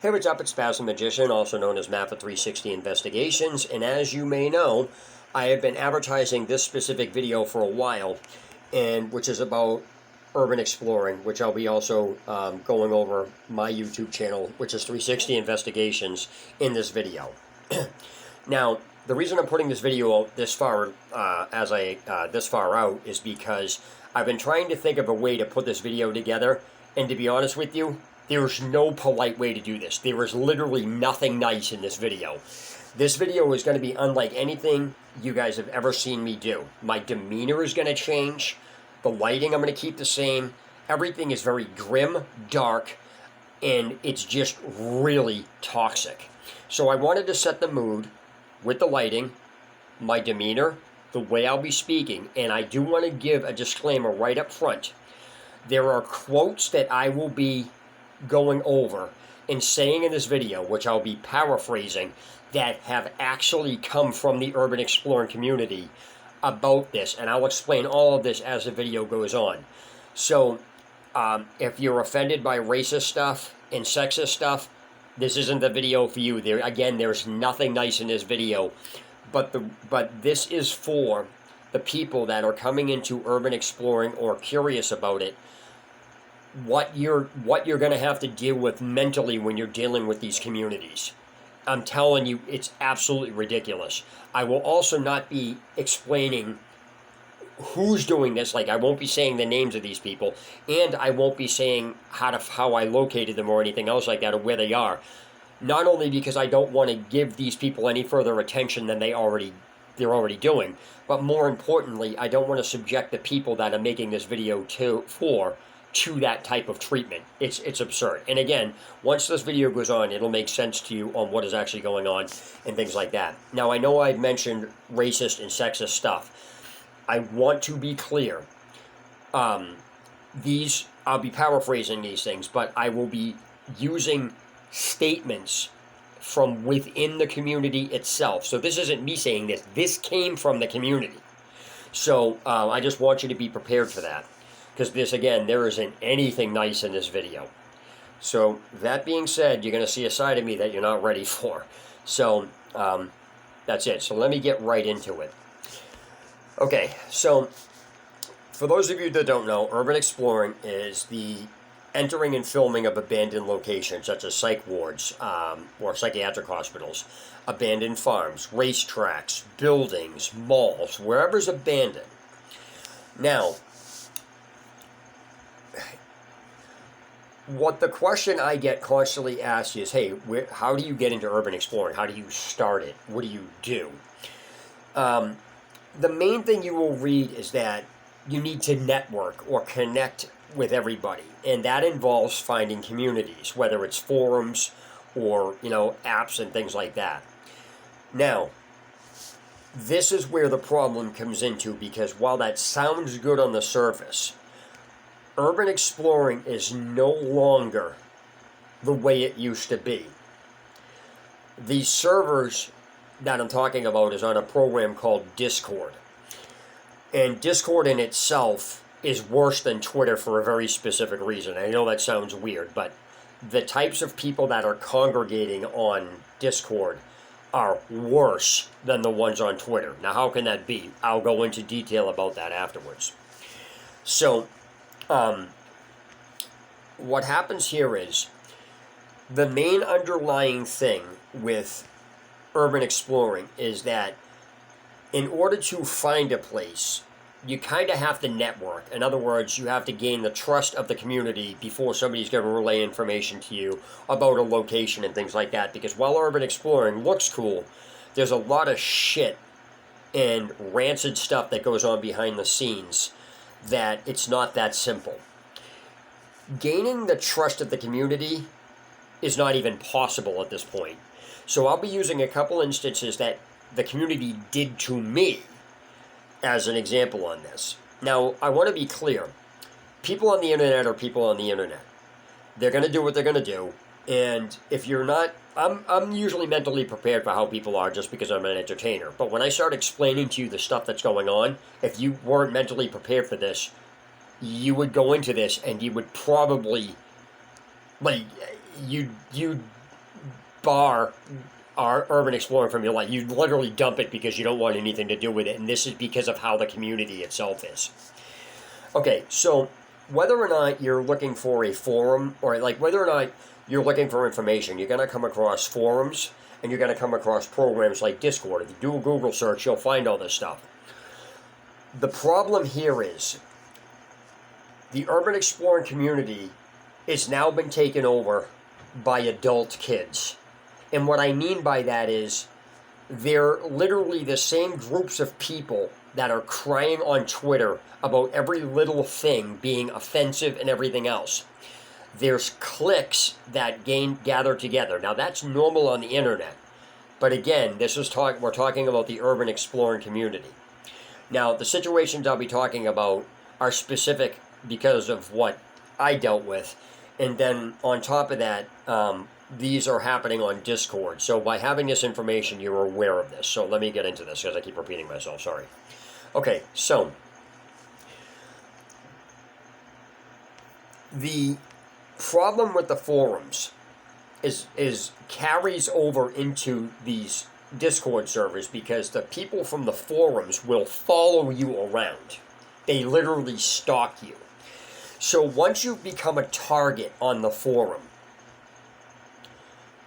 Hey, what's up? It's Spaz the Magician, also known as Mappa 360 Investigations, and as you may know, I have been advertising this specific video for a while, and which is about urban exploring, which I'll be also going over my YouTube channel, which is 360 Investigations, in this video. Now, the reason I'm putting this video out this far, this far out, is because I've been trying to think of a way to put this video together, and to be honest with you, there's no polite way to do this. There is literally nothing nice in this video. This video is going to be unlike anything you guys have ever seen me do. My demeanor is going to change. The lighting I'm going to keep the same. Everything is very grim, dark, and it's just really toxic. So I wanted to set the mood with the lighting, my demeanor, the way I'll be speaking, and I do want to give a disclaimer right up front. There are quotes that I will be going over and saying in this video, which I'll be paraphrasing, that have actually come from the urban exploring community about this, and I'll explain all of this as the video goes on. So if you're offended by racist stuff and sexist stuff, this isn't the video for you. There's nothing nice in this video, but this is for the people that are coming into urban exploring or curious about it. What you're going to have to deal with mentally when you're dealing with these communities. I'm telling you, it's absolutely ridiculous. I will also not be explaining who's doing this. Like, I won't be saying the names of these people, and I won't be saying how I located them or anything else like that, or where they are. Not only because I don't want to give these people any further attention than they're already doing, but more importantly, I don't want to subject the people that I'm making this video to that type of treatment. It's absurd. And again, once this video goes on, it'll make sense to you on what is actually going on and things like that. Now, I know I've mentioned racist and sexist stuff. I want to be clear. I'll be paraphrasing these things, but I will be using statements from within the community itself. So this isn't me saying this. This came from the community. So I just want you to be prepared for that. Because there isn't anything nice in this video. So, that being said, you're going to see a side of me that you're not ready for. So, that's it. So, let me get right into it. Okay, so, for those of you that don't know, urban exploring is the entering and filming of abandoned locations, such as psych wards or psychiatric hospitals, abandoned farms, racetracks, buildings, malls, wherever's abandoned. Now, what the question I get constantly asked is, hey, how do you get into urban exploring? How do you start it? What do you do? The main thing you will read is that you need to network or connect with everybody. And that involves finding communities, whether it's forums or, apps and things like that. Now, this is where the problem comes into, because while that sounds good on the surface, urban exploring is no longer the way it used to be. These servers that I'm talking about is on a program called Discord. And Discord in itself is worse than Twitter for a very specific reason. I know that sounds weird, but the types of people that are congregating on Discord are worse than the ones on Twitter. Now, how can that be? I'll go into detail about that afterwards. So, what happens here is the main underlying thing with urban exploring is that in order to find a place, you kind of have to network. In other words, you have to gain the trust of the community before somebody's going to relay information to you about a location and things like that. Because while urban exploring looks cool, there's a lot of shit and rancid stuff that goes on behind the scenes that it's not that simple. Gaining the trust of the community is not even possible at this point. So I'll be using a couple instances that the community did to me as an example on this. Now, I want to be clear. People on the internet are people on the internet. They're going to do what they're going to do. And if you're not, I'm usually mentally prepared for how people are just because I'm an entertainer. But when I start explaining to you the stuff that's going on, if you weren't mentally prepared for this, you would go into this and you would probably, like, you bar our urban exploring from your life. You literally dump it because you don't want anything to do with it, and this is because of how the community itself is. Okay, so whether or not you're looking for a forum, or like whether or not you're looking for information, you're going to come across forums, and you're going to come across programs like Discord. If you do a Google search, you'll find all this stuff. The problem here is the urban exploring community has now been taken over by adult kids. And what I mean by that is they're literally the same groups of people that are crying on Twitter about every little thing being offensive and everything else. There's cliques that gather together. Now that's normal on the internet. But again, we're talking about the urban exploring community. Now the situations I'll be talking about are specific because of what I dealt with. And then on top of that, these are happening on Discord. So by having this information, you're aware of this. So let me get into this because I keep repeating myself. Sorry. Okay, so the problem with the forums is carries over into these Discord servers because the people from the forums will follow you around. They literally stalk you. So once you become a target on the forum,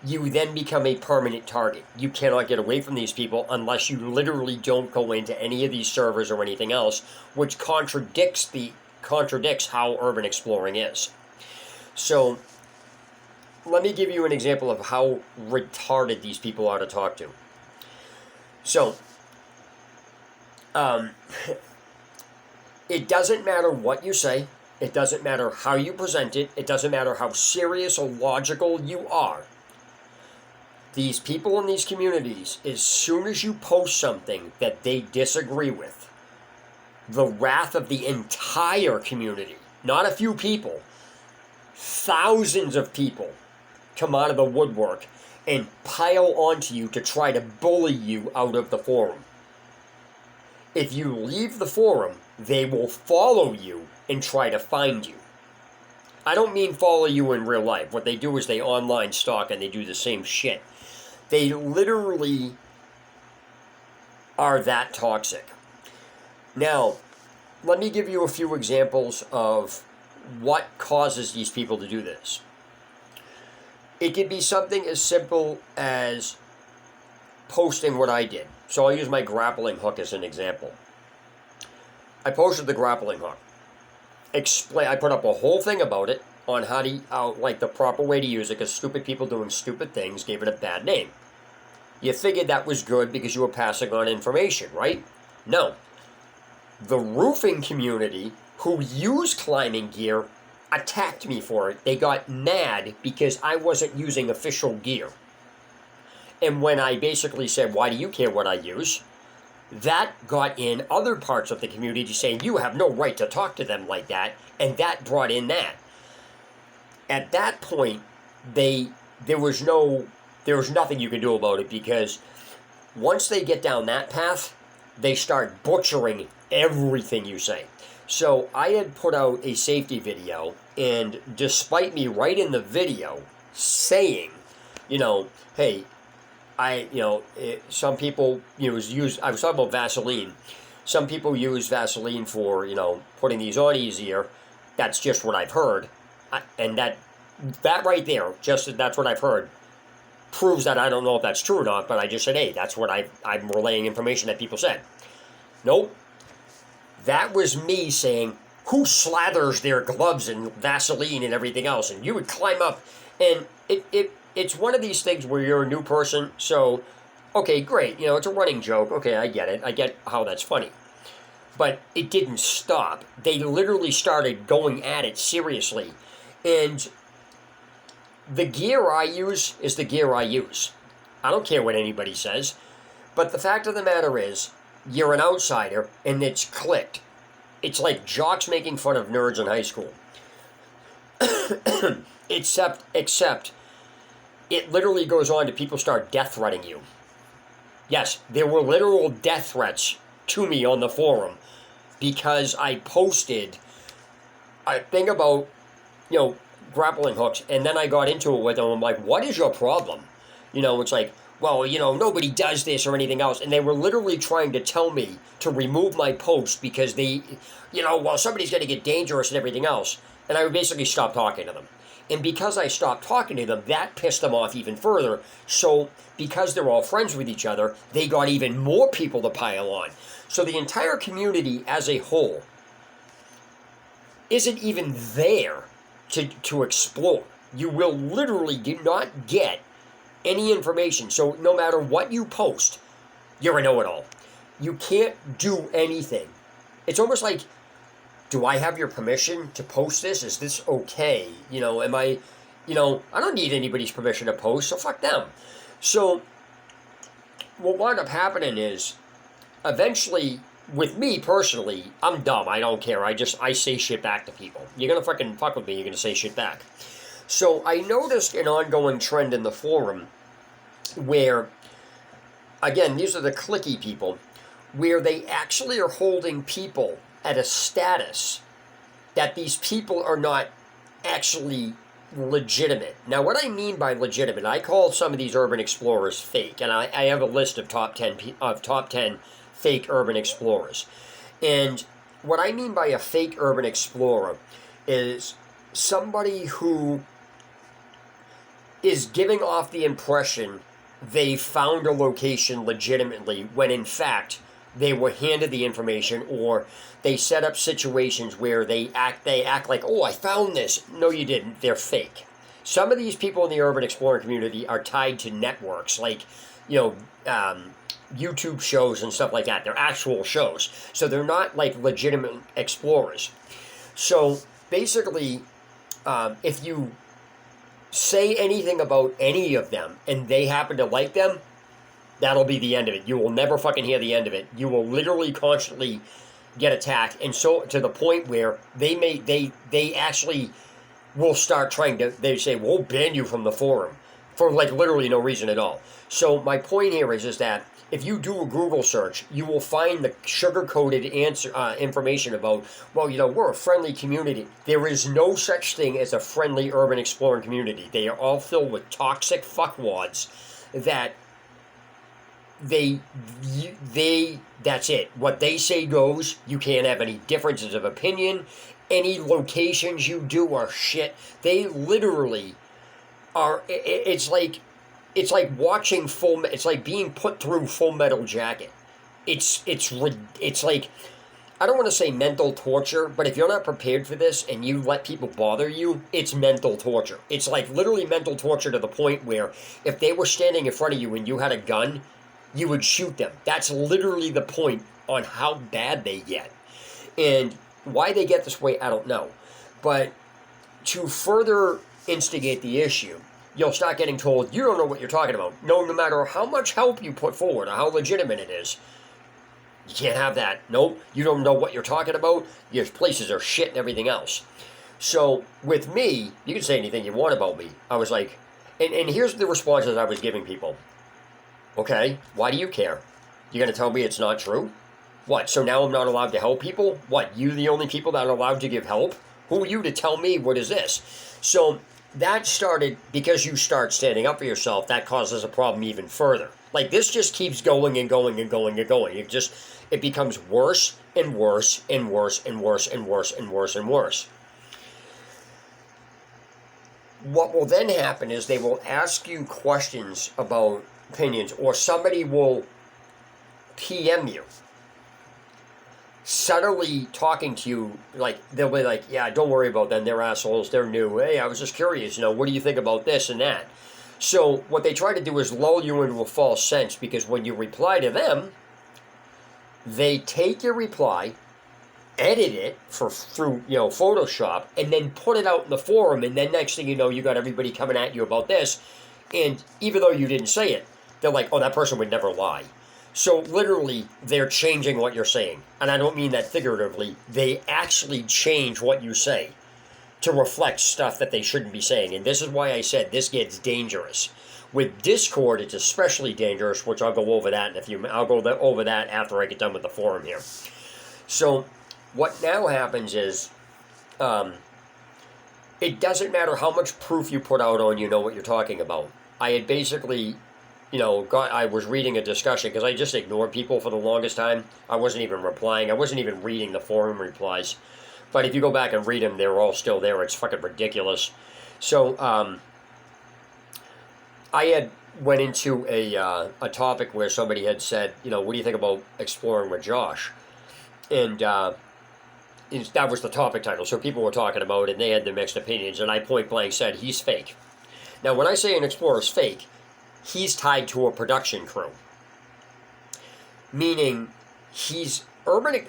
you then become a permanent target. You cannot get away from these people unless you literally don't go into any of these servers or anything else, which contradicts how urban exploring is. So let me give you an example of how retarded these people are to talk to. So it doesn't matter what you say. It doesn't matter how you present it. It doesn't matter how serious or logical you are. These people in these communities, as soon as you post something that they disagree with, the wrath of the entire community, not a few people, thousands of people come out of the woodwork and pile onto you to try to bully you out of the forum. If you leave the forum, they will follow you and try to find you. I don't mean follow you in real life. What they do is they online stalk and they do the same shit. They literally are that toxic. Now, let me give you a few examples of what causes these people to do this. It could be something as simple as posting what I did. So I'll use my grappling hook as an example. I posted the grappling hook. I put up a whole thing about it on how to, like the proper way to use it, because stupid people doing stupid things gave it a bad name. You figured that was good because you were passing on information, right? No. The roofing community who use climbing gear attacked me for it. They got mad because I wasn't using official gear. And when I basically said, why do you care what I use? That got in other parts of the community saying, you have no right to talk to them like that. And that brought in that. At that point, there was nothing you could do about it, because once they get down that path, they start butchering everything you say. So I had put out a safety video, and despite me right in the video saying, hey, some people use, I was talking about Vaseline. Some people use Vaseline for, putting these on easier. That's just what I've heard. And that right there, that's what I've heard, proves that I don't know if that's true or not, but I just said, hey, that's what I'm relaying information that people said. Nope. That was me saying, who slathers their gloves in Vaseline and everything else? And you would climb up, and it's one of these things where you're a new person, so, okay, great, it's a running joke, okay, I get it, I get how that's funny. But it didn't stop. They literally started going at it seriously. And the gear I use is the gear I use. I don't care what anybody says. But the fact of the matter is, you're an outsider, and it's clicked. It's like jocks making fun of nerds in high school. Except, it literally goes on to people start death threatening you. Yes, there were literal death threats to me on the forum because I posted a thing about, grappling hooks, and then I got into it with them. I'm like, what is your problem? You know, it's like, well, you know, nobody does this or anything else. And they were literally trying to tell me to remove my post because they, you know, well, somebody's going to get dangerous and everything else. And I would basically stop talking to them. And because I stopped talking to them, that pissed them off even further. So because they're all friends with each other, they got even more people to pile on. So the entire community as a whole isn't even there to explore. You will literally do not get any information. So no matter what you post, you're a know-it-all. You can't do anything. It's almost like, do I have your permission to post this? Is this okay? You know, am I, you know, I don't need anybody's permission to post, so fuck them. So what wound up happening is, eventually, with me personally, I'm dumb. I don't care. I say shit back to people. You're going to fucking fuck with me, you're going to say shit back. So I noticed an ongoing trend in the forum where, again, these are the clicky people, where they actually are holding people at a status that these people are not actually legitimate. Now, what I mean by legitimate, I call some of these urban explorers fake, and I have a list of top 10 fake urban explorers. And what I mean by a fake urban explorer is somebody who is giving off the impression they found a location legitimately when in fact they were handed the information, or they set up situations where they act like, oh, I found this. No, you didn't. They're fake. Some of these people in the urban explorer community are tied to networks like, you know, YouTube shows and stuff like that. They're actual shows. So they're not like legitimate explorers. So basically, if you say anything about any of them and they happen to like them, that'll be the end of it. You will never fucking hear the end of it. You will literally constantly get attacked, and so to the point where they actually will start trying to, they say, we'll ban you from the forum for like literally no reason at all. So my point here is that if you do a Google search, you will find the sugar-coated information about, well, you know, we're a friendly community. There is no such thing as a friendly urban exploring community. They are all filled with toxic fuckwads that that's it. What they say goes. You can't have any differences of opinion. Any locations you do are shit. They literally are, it's like watching it's like being put through Full Metal Jacket. It's like, I don't want to say mental torture, but if you're not prepared for this and you let people bother you, it's mental torture. It's like literally mental torture to the point where if they were standing in front of you and you had a gun, you would shoot them. That's literally the point on how bad they get. And why they get this way, I don't know. But to further instigate the issue, you'll start getting told, you don't know what you're talking about. No matter how much help you put forward or how legitimate it is, you can't have that. Nope, you don't know what you're talking about. Your places are shit and everything else. So with me, you can say anything you want about me. I was like, and here's the responses I was giving people. Okay, why do you care? You're going to tell me it's not true? What, so now I'm not allowed to help people? What, you the only people that are allowed to give help? Who are you to tell me what is this? So that started, because you start standing up for yourself, that causes a problem even further. Like, this just keeps going and going and going and going. It becomes worse and worse and worse and worse and worse and worse and worse. What will then happen is they will ask you questions about opinions, or somebody will PM you, subtly talking to you, like, they'll be like, yeah, don't worry about them, they're assholes, they're new, hey, I was just curious, you know, what do you think about this and that? So what they try to do is lull you into a false sense, because when you reply to them, they take your reply, edit it through Photoshop, and then put it out in the forum, and then next thing you know, you got everybody coming at you about this, and even though you didn't say it, they're like, oh, that person would never lie. So literally, they're changing what you're saying. And I don't mean that figuratively. They actually change what you say to reflect stuff that they shouldn't be saying. And this is why I said this gets dangerous. With Discord, it's especially dangerous, which I'll go over that in a few. I'll go over that after I get done with the forum here. So what now happens is, it doesn't matter how much proof you put out on you know what you're talking about. I had basically, I was reading a discussion because I just ignored people for the longest time. I wasn't even replying. I wasn't even reading the forum replies. But if you go back and read them, they're all still there. It's fucking ridiculous. So I had went into a topic where somebody had said, what do you think about exploring with Josh? And that was the topic title. So people were talking about it, and they had their mixed opinions. And I point blank said, he's fake. Now, when I say an explorer is fake, he's tied to a production crew. Meaning, he's urban.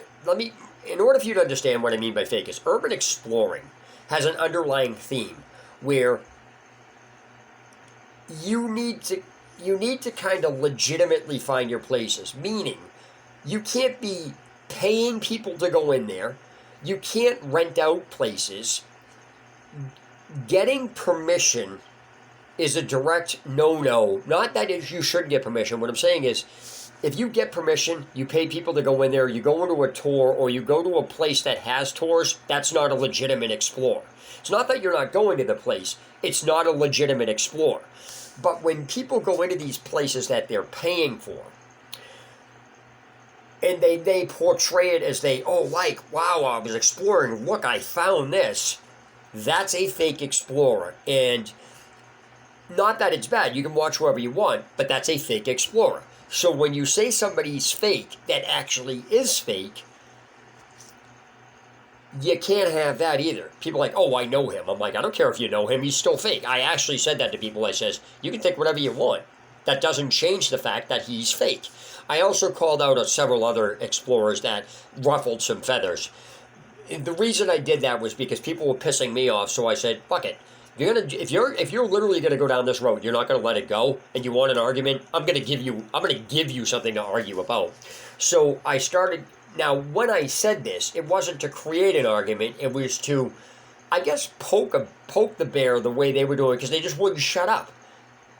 In order for you to understand what I mean by fake, is urban exploring has an underlying theme where you need to kind of legitimately find your places. Meaning, you can't be paying people to go in there. You can't rent out places. Getting permission is a direct no-no. Not that you shouldn't get permission. What I'm saying is, if you get permission, you pay people to go in there, you go into a tour, or you go to a place that has tours, that's not a legitimate explorer. It's not that you're not going to the place. It's not a legitimate explorer. But when people go into these places that they're paying for, and they portray it as wow, I was exploring, look, I found this. That's a fake explorer. And not that it's bad, you can watch whoever you want, but that's a fake explorer. So when you say somebody's fake that actually is fake, you can't have that either. People are like, oh, I know him. I'm like, I don't care if you know him, he's still fake. I actually said that to people. I says, you can think whatever you want. That doesn't change the fact that he's fake. I also called out several other explorers that ruffled some feathers. The reason I did that was because people were pissing me off, so I said, fuck it. If you're literally gonna go down this road, you're not gonna let it go, and you want an argument, I'm gonna give you something to argue about. So I started. Now, when I said this, it wasn't to create an argument. It was to, I guess, poke the bear the way they were doing, because they just wouldn't shut up.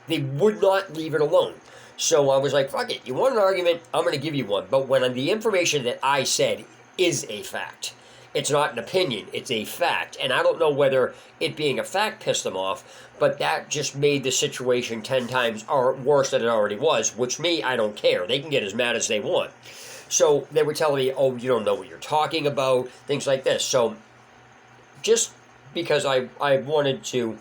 They would not leave it alone. So I was like, fuck it. You want an argument? I'm gonna give you one. But when the information that I said is a fact. It's not an opinion, it's a fact. And I don't know whether it being a fact pissed them off, but that just made the situation 10 times worse than it already was, which I don't care. They can get as mad as they want. So they were telling me, oh, you don't know what you're talking about, things like this. So just because I wanted to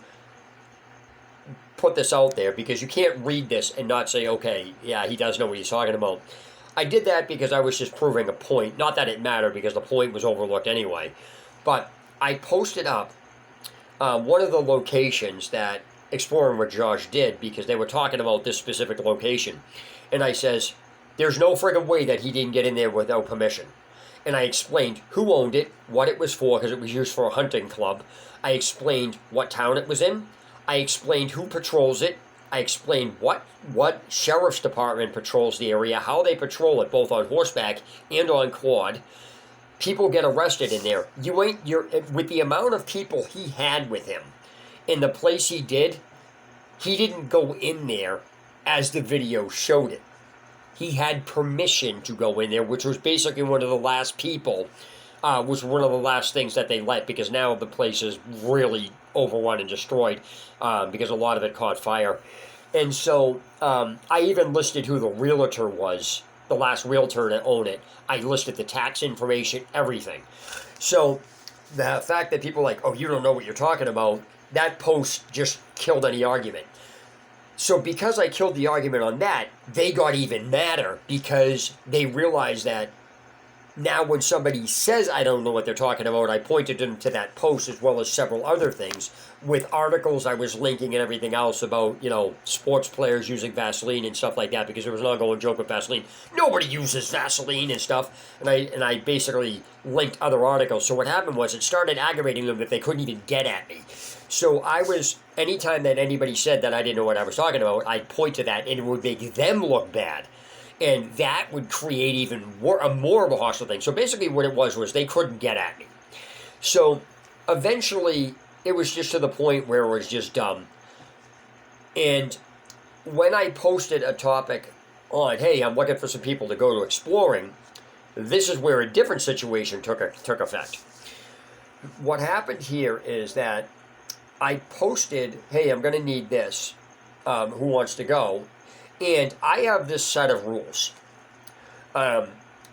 put this out there, because you can't read this and not say, okay, yeah, he does know what he's talking about. I did that because I was just proving a point. Not that it mattered, because the point was overlooked anyway. But I posted up one of the locations that Exploring with Josh did, because they were talking about this specific location. And I says, there's no friggin' way that he didn't get in there without permission. And I explained who owned it, what it was for, because it was used for a hunting club. I explained what town it was in. I explained who patrols it. I explained what sheriff's department patrols the area, how they patrol it, both on horseback and on quad. People get arrested in there. With the amount of people he had with him in the place he didn't go in there as the video showed it. He had permission to go in there, which was basically one of the last people, was one of the last things that they let, because now the place is really overrun and destroyed, because a lot of it caught fire. And so I even listed who the realtor was, the last realtor to own it. I listed the tax information, everything. So the fact that people are like, oh, you don't know what you're talking about, that post just killed any argument. So because I killed the argument on that, they got even madder, because they realized that now when somebody says I don't know what they're talking about, I pointed them to that post as well as several other things with articles I was linking and everything else about, sports players using Vaseline and stuff like that, because there was an ongoing joke with Vaseline. Nobody uses Vaseline and stuff. And I basically linked other articles. So what happened was it started aggravating them that they couldn't even get at me. So anytime that anybody said that I didn't know what I was talking about, I'd point to that, and it would make them look bad. And that would create even more of a hostile thing. So basically what it was they couldn't get at me. So eventually it was just to the point where it was just dumb. And when I posted a topic on, hey, I'm looking for some people to go to exploring, this is where a different situation took effect. What happened here is that I posted, hey, I'm going to need this. Who wants to go? And I have this set of rules.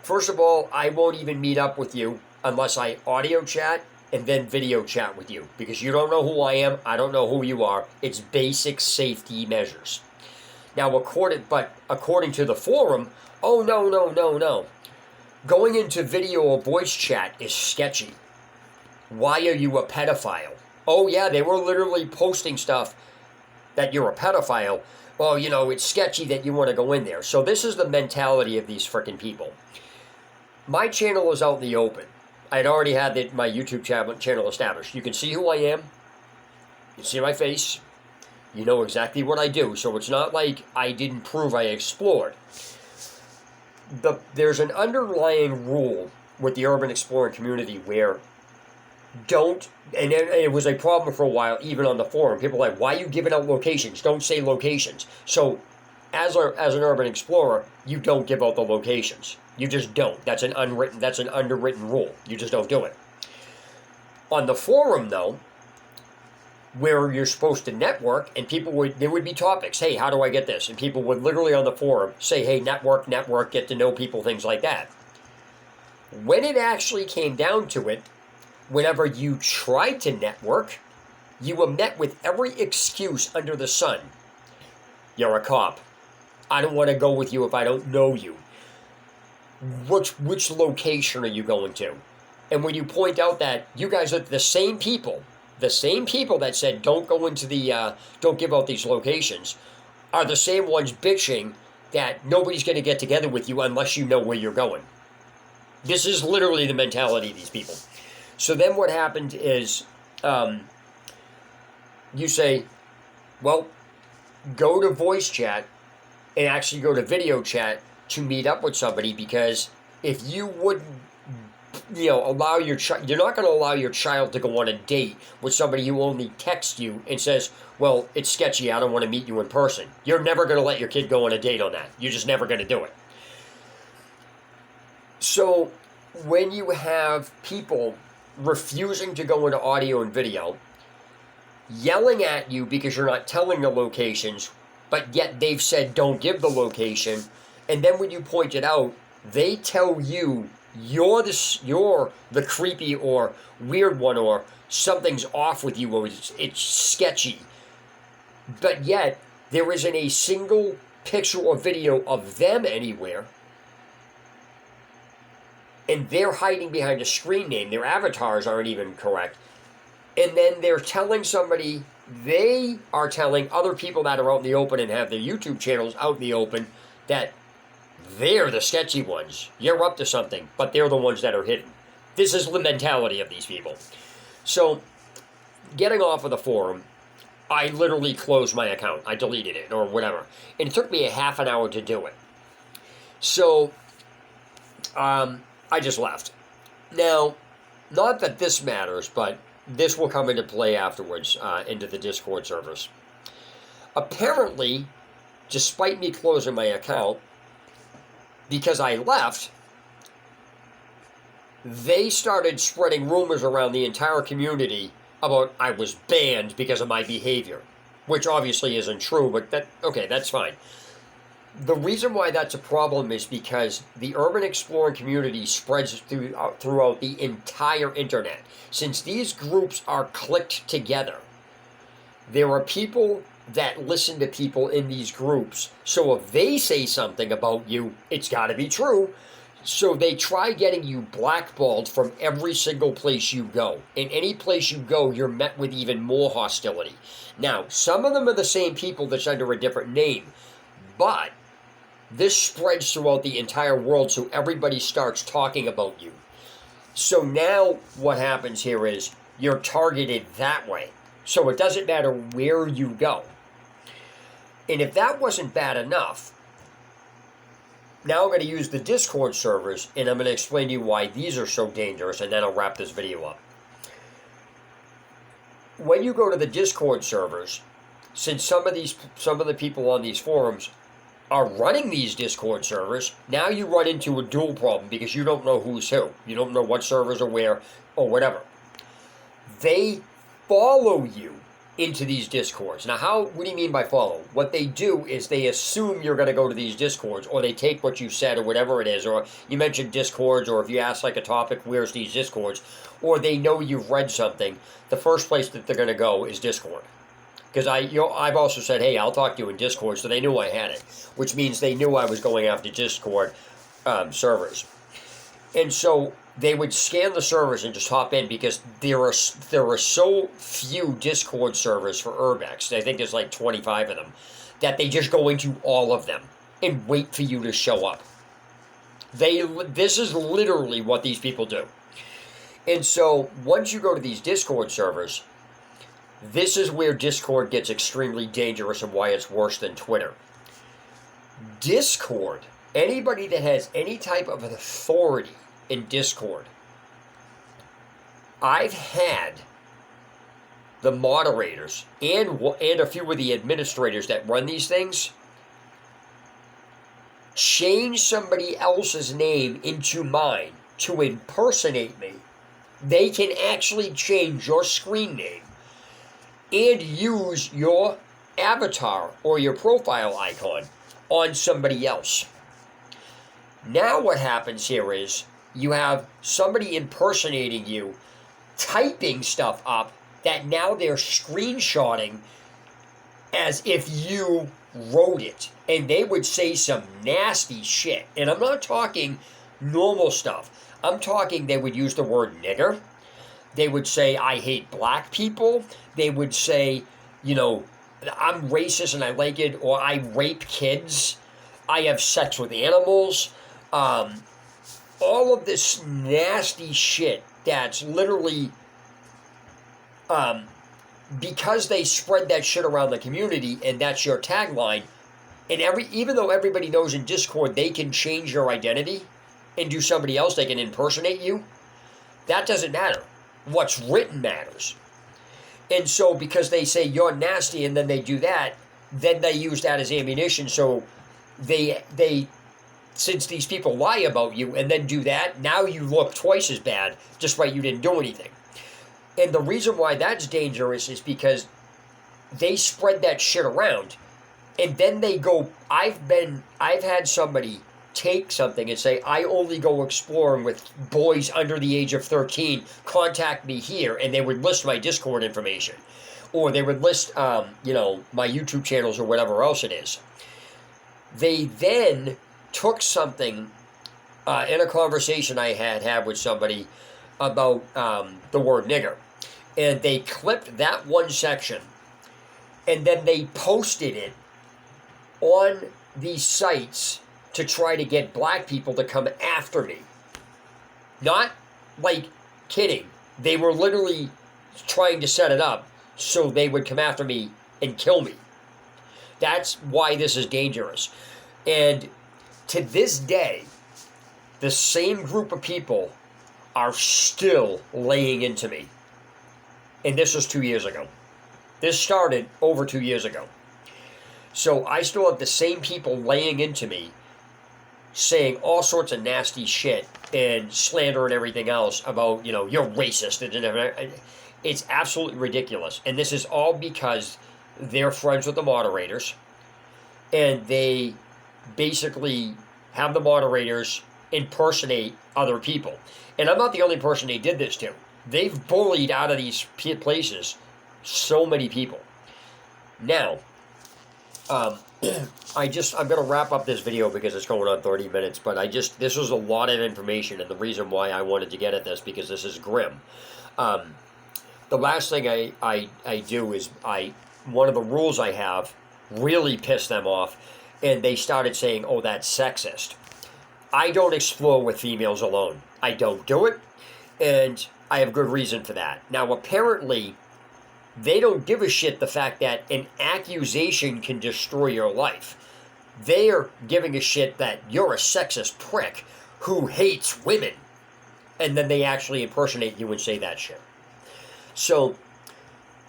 First of all, I won't even meet up with you unless I audio chat and then video chat with you, because you don't know who I am. I don't know who you are. It's basic safety measures. Now, according to the forum, oh, no. Going into video or voice chat is sketchy. Why are you a pedophile? Oh, yeah, they were literally posting stuff that you're a pedophile. Well, it's sketchy that you want to go in there. So this is the mentality of these freaking people. My channel is out in the open. I'd already had my YouTube channel established. You can see who I am. You can see my face. You know exactly what I do. So it's not like I didn't prove I explored. There's an underlying rule with the urban exploring community where and it was a problem for a while, even on the forum. People are like, why are you giving out locations? Don't say locations. So as an urban explorer, you don't give out the locations. You just don't. That's an underwritten rule. You just don't do it. On the forum, though, where you're supposed to network, and there would be topics. Hey, how do I get this? And people would literally on the forum say, hey, network, get to know people, things like that. When it actually came down to it, whenever you tried to network, you were met with every excuse under the sun. You're a cop. I don't want to go with you if I don't know you. Which location are you going to? And when you point out that you guys are the same people that said don't go into don't give out these locations, are the same ones bitching that nobody's going to get together with you unless you know where you're going. This is literally the mentality of these people. So then what happened is you say, well, go to voice chat and actually go to video chat to meet up with somebody, because if you wouldn't, allow your child, you're not going to allow your child to go on a date with somebody who only texts you and says, well, it's sketchy, I don't want to meet you in person. You're never going to let your kid go on a date on that. You're just never going to do it. So when you have people refusing to go into audio and video, yelling at you because you're not telling the locations, but yet they've said don't give the location, and then when you point it out, they tell you you're the creepy or weird one, or something's off with you, or it's sketchy. But yet there isn't a single picture or video of them anywhere, and they're hiding behind a screen name. Their avatars aren't even correct. And then they are telling other people that are out in the open and have their YouTube channels out in the open that they're the sketchy ones. You're up to something, but they're the ones that are hidden. This is the mentality of these people. So, getting off of the forum, I literally closed my account. I deleted it or whatever. And it took me a half an hour to do it. So, I just left. Now, not that this matters, but this will come into play afterwards into the Discord servers. Apparently, despite me closing my account, because I left, they started spreading rumors around the entire community about I was banned because of my behavior, which obviously isn't true, but that's fine. The reason why that's a problem is because the urban exploring community spreads throughout the entire internet. Since these groups are clicked together, there are people that listen to people in these groups. So if they say something about you, it's got to be true. So they try getting you blackballed from every single place you go. In any place you go, you're met with even more hostility. Now, some of them are the same people that's under a different name, but this spreads throughout the entire world, so everybody starts talking about you. So now what happens here is you're targeted that way. So it doesn't matter where you go. And if that wasn't bad enough, now I'm going to use the Discord servers, and I'm going to explain to you why these are so dangerous, and then I'll wrap this video up. When you go to the Discord servers, since some of the people on these forums are running these Discord servers, now you run into a dual problem because you don't know who's who. You don't know what servers are where or whatever. They follow you into these discords. Now, what do you mean by follow? What they do is they assume you're going to go to these discords, or they take what you said or whatever it is, or you mentioned discords, or if you ask like a topic, where's these discords, or they know you've read something, the first place that they're going to go is Discord. Because I've also said, hey, I'll talk to you in Discord, so they knew I had it, which means they knew I was going after Discord servers. And so they would scan the servers and just hop in, because there are so few Discord servers for Urbex. I think there's like 25 of them, that they just go into all of them and wait for you to show up. This is literally what these people do. And so once you go to these Discord servers, this is where Discord gets extremely dangerous and why it's worse than Twitter. Discord, anybody that has any type of authority in Discord, I've had the moderators and a few of the administrators that run these things change somebody else's name into mine to impersonate me. They can actually change your screen name and use your avatar or your profile icon on somebody else. Now what happens here is you have somebody impersonating you, typing stuff up that now they're screenshotting as if you wrote it. And they would say some nasty shit. And I'm not talking normal stuff. I'm talking they would use the word nigger. They would say, I hate black people. They would say, I'm racist and I like it, or I rape kids. I have sex with animals. All of this nasty shit that's literally, because they spread that shit around the community and that's your tagline, and even though everybody knows in Discord they can change your identity and do somebody else, they can impersonate you, that doesn't matter. What's written matters. And so because they say you're nasty and then they do that, then they use that as ammunition. So they since these people lie about you and then do that, now you look twice as bad, despite you didn't do anything. And the reason why that's dangerous is because they spread that shit around, and then they go, I've had somebody take something and say, I only go exploring with boys under the age of 13, contact me here, and they would list my Discord information. Or they would list, my YouTube channels or whatever else it is. They then took something in a conversation I had with somebody about the word nigger, and they clipped that one section, and then they posted it on these sites to try to get black people to come after me. Not like kidding. They were literally trying to set it up so they would come after me and kill me. That's why this is dangerous. And to this day, the same group of people are still laying into me. And this was 2 years ago. This started over 2 years ago. So I still have the same people laying into me, saying all sorts of nasty shit and slander and everything else about, you're racist. It's absolutely ridiculous. And this is all because they're friends with the moderators, and they basically have the moderators impersonate other people. And I'm not the only person they did this to. They've bullied out of these places so many people. Now, I'm going to wrap up this video because it's going on 30 minutes, but this was a lot of information, and the reason why I wanted to get at this, because this is grim. The last thing I do is one of the rules I have really pissed them off, and they started saying, oh, that's sexist. I don't explore with females alone. I don't do it, and I have good reason for that. Now, apparently, they don't give a shit the fact that an accusation can destroy your life. They are giving a shit that you're a sexist prick who hates women. And then they actually impersonate you and say that shit. So,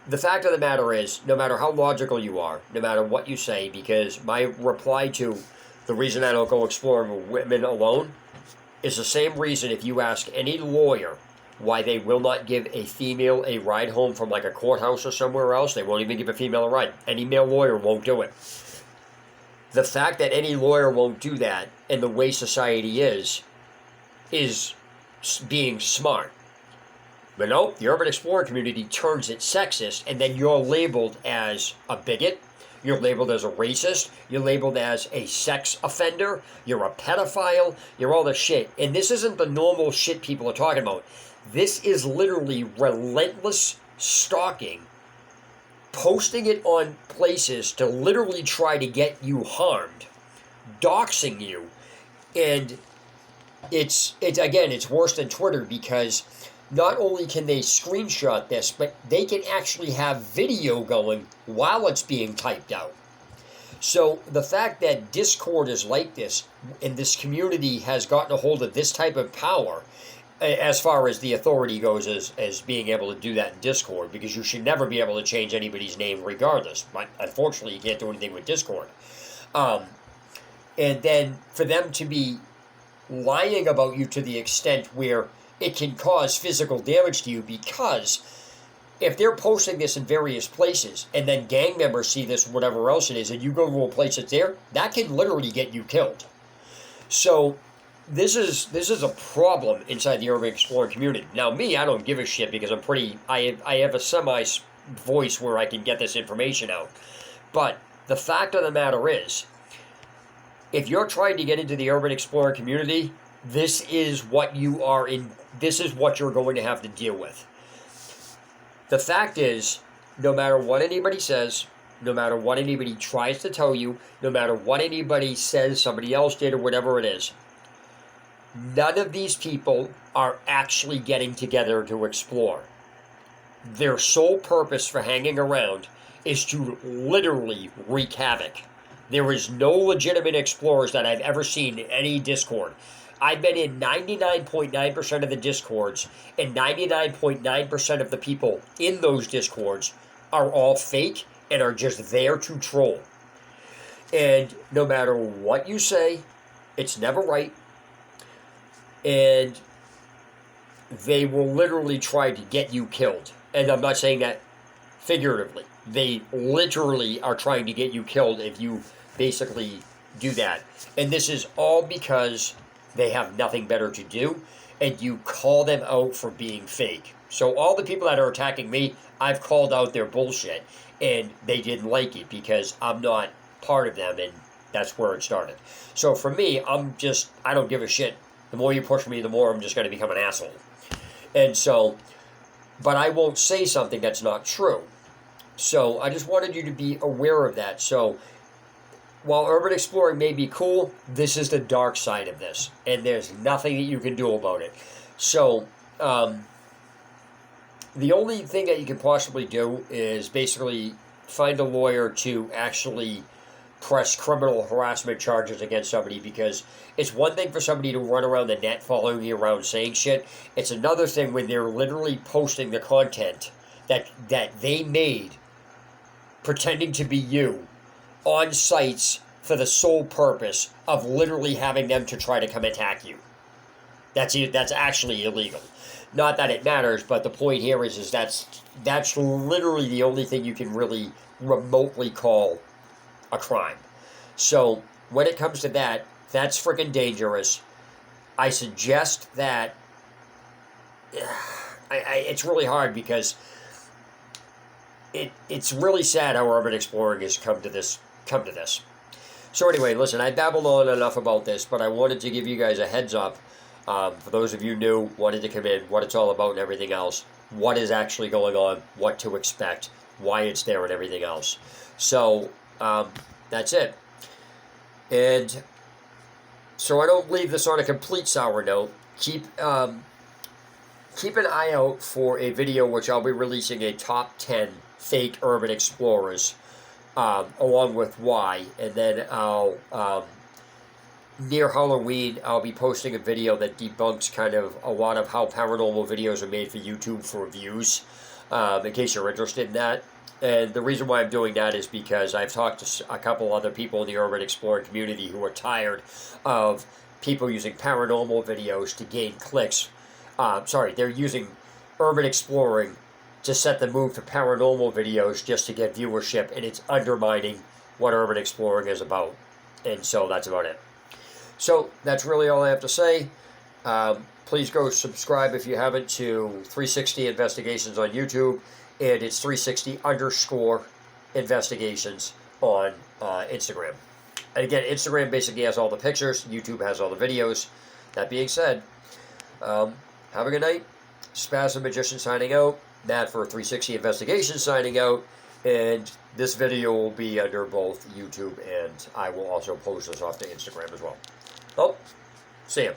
the fact of the matter is, no matter how logical you are, no matter what you say, because my reply to the reason I don't go exploring with women alone is the same reason if you ask any lawyer why they will not give a female a ride home from like a courthouse or somewhere else. They won't even give a female a ride. Any male lawyer won't do it. The fact that any lawyer won't do that, and the way society is being smart. But no, the urban explorer community turns it sexist, and then you're labeled as a bigot, you're labeled as a racist, you're labeled as a sex offender, you're a pedophile, you're all this shit. And this isn't the normal shit people are talking about. This is literally relentless stalking, posting it on places to literally try to get you harmed, doxing you. And it's worse than Twitter, because not only can they screenshot this, but they can actually have video going while it's being typed out. So the fact that Discord is like this, and this community has gotten a hold of this type of power, as far as the authority goes, as being able to do that in Discord, because you should never be able to change anybody's name regardless. But unfortunately, you can't do anything with Discord. And then for them to be lying about you to the extent where it can cause physical damage to you, because if they're posting this in various places and then gang members see this, whatever else it is, and you go to a place that's there, that can literally get you killed. So this is a problem inside the urban explorer community. Now, me, I don't give a shit, because I have a semi voice where I can get this information out. But the fact of the matter is, if you're trying to get into the urban explorer community, this is what you are in. This is what you're going to have to deal with. The fact is, no matter what anybody says, no matter what anybody tries to tell you, no matter what anybody says somebody else did or whatever it is, none of these people are actually getting together to explore. Their sole purpose for hanging around is to literally wreak havoc. There is no legitimate explorers that I've ever seen in any Discord. I've been in 99.9% of the Discords, and 99.9% of the people in those Discords are all fake and are just there to troll. And no matter what you say, it's never right. And they will literally try to get you killed. And I'm not saying that figuratively. They literally are trying to get you killed if you basically do that. And this is all because they have nothing better to do, and you call them out for being fake. So all the people that are attacking me, I've called out their bullshit, and they didn't like it because I'm not part of them, and that's where it started. So for me, I don't give a shit. The more you push me, the more I'm just going to become an asshole. And so, but I won't say something that's not true. So I just wanted you to be aware of that. So while urban exploring may be cool, this is the dark side of this, and there's nothing that you can do about it. So the only thing that you can possibly do is basically find a lawyer to actually press criminal harassment charges against somebody, because it's one thing for somebody to run around the net following you around saying shit. It's another thing when they're literally posting the content that they made pretending to be you on sites for the sole purpose of literally having them to try to come attack you. That's actually illegal. Not that it matters, but the point here is that's literally the only thing you can really remotely call a crime. So when it comes to that, that's freaking dangerous. I suggest that it's really hard, because it's really sad how urban exploring has come to this. So anyway, listen, I babbled on enough about this, but I wanted to give you guys a heads up. For those of you new, wanted to come in, what it's all about and everything else, what is actually going on, what to expect, why it's there and everything else. So that's it. And so I don't leave this on a complete sour note. Keep an eye out for a video which I'll be releasing a top 10 fake urban explorers, along with why. And then I'll near Halloween, I'll be posting a video that debunks kind of a lot of how paranormal videos are made for YouTube for views, in case you're interested in that. And the reason why I'm doing that is because I've talked to a couple other people in the urban exploring community who are tired of people using paranormal videos to gain clicks they're using urban exploring to set the mood for paranormal videos just to get viewership, and it's undermining what urban exploring is about. And so that's about it. So that's really all I have to say. Please go subscribe if you haven't to 360 Investigations on YouTube, and it's 360_investigations on Instagram. And again, Instagram basically has all the pictures, YouTube has all the videos. That being said, have a good night. Spasm Magician signing out. Matt for 360 Investigations signing out. And this video will be under both YouTube, and I will also post this off to Instagram as well. Oh, see ya.